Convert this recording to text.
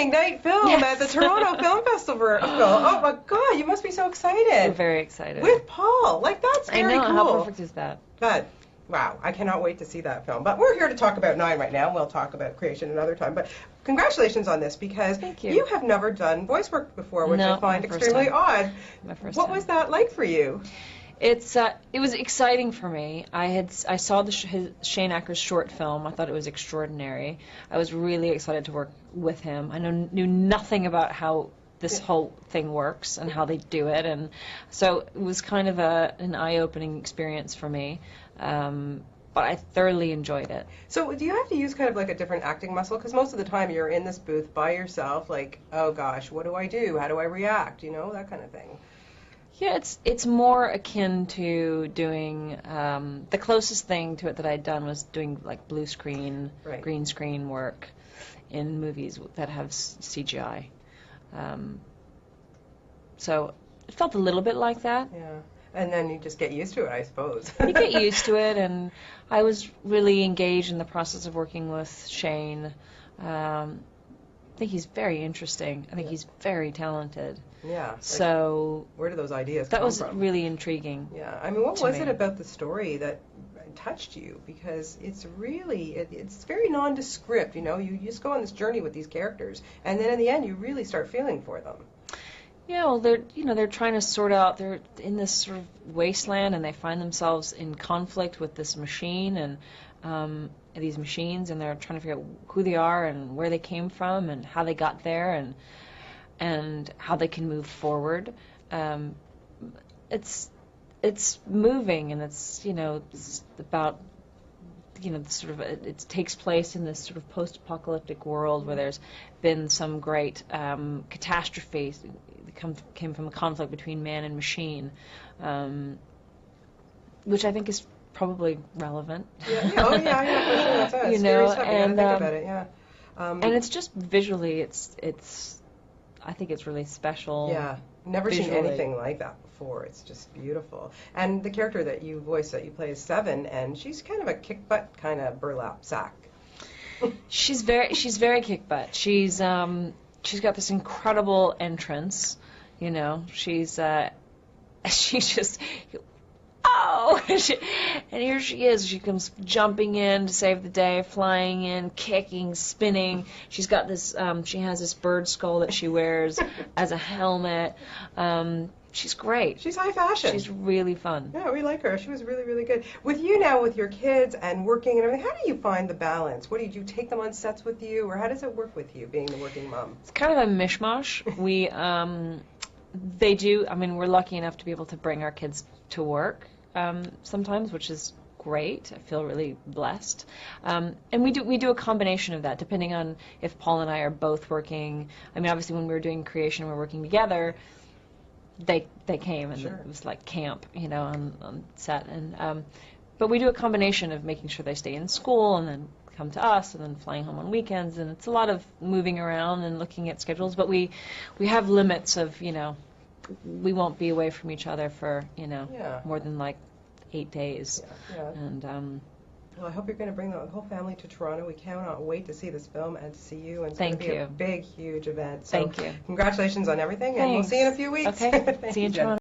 night film at the Toronto Film Festival. Oh my God, you must be so excited. We're very excited. With Paul. Like, that's very cool. I know, how perfect is that? But, wow, I cannot wait to see that film. But we're here to talk about 9 right now. We'll talk about creation another time. But congratulations on this, because you have never done voice work before, which I find extremely odd. My first What time. was that like for you? It was exciting for me. I saw Shane Acker's short film. I thought it was extraordinary. I was really excited to work with him. I knew nothing about how this whole thing works and how they do it, and so it was kind of an eye-opening experience for me. But I thoroughly enjoyed it. So do you have to use kind of like a different acting muscle? Because most of the time you're in this booth by yourself, like, oh gosh, what do I do? How do I react? You know, that kind of thing. Yeah, it's more akin to doing, the closest thing to it that I'd done was doing like blue screen, green screen work in movies that have CGI. So it felt a little bit like that. Yeah. And then you just get used to it, I suppose. You get used to it, and I was really engaged in the process of working with Shane. I think he's very interesting. I think he's very talented. Yeah. So where do those ideas come from? That was really intriguing. Yeah. I mean, what was it about the story that touched you? Because it's really, it's very nondescript, you know. You just go on this journey with these characters, and then in the end you really start feeling for them. Yeah, well, they're trying to sort out, they're in this sort of wasteland, and they find themselves in conflict with this machine and these machines, and they're trying to figure out who they are and where they came from and how they got there and how they can move forward. It's moving, and it's about sort of it takes place in this sort of post-apocalyptic world where there's been some great catastrophe that came from a conflict between man and machine, which I think is probably relevant. Yeah. Oh yeah, for sure. That's scary stuff. And think about it. Yeah. And it's just visually, it's I think it's really special. Yeah. Never visually. Seen anything like that before. It's just beautiful. And the character that you voice, that you play, is Seven, and she's kind of a kick-butt kind of burlap sack. She's very kick-butt. She's got this incredible entrance. You know, she just, oh, and here she is. She comes jumping in to save the day, flying in, kicking, spinning. She's got this, she has this bird skull that she wears as a helmet. She's great. She's high fashion. She's really fun. Yeah, we like her. She was really, really good. With you now, with your kids and working and everything, how do you find the balance? What do you take them on sets with you, or how does it work with you, being the working mom? It's kind of a mishmash. They do. I mean, we're lucky enough to be able to bring our kids to work sometimes, which is great. I feel really blessed. And we do a combination of that, depending on if Paul and I are both working. I mean, obviously, when we were doing creation, we were working together. They came, and it was like camp, on set. And but we do a combination of making sure they stay in school and then come to us, and then flying home on weekends, and it's a lot of moving around and looking at schedules. But we have limits of, we won't be away from each other for more than like 8 days. Yeah. And well, I hope you're going to bring the whole family to Toronto. We cannot wait to see this film and to see you. And it's going to be a big, huge event. So thank you. Congratulations on everything, and we'll see you in a few weeks. Okay. See you in Toronto.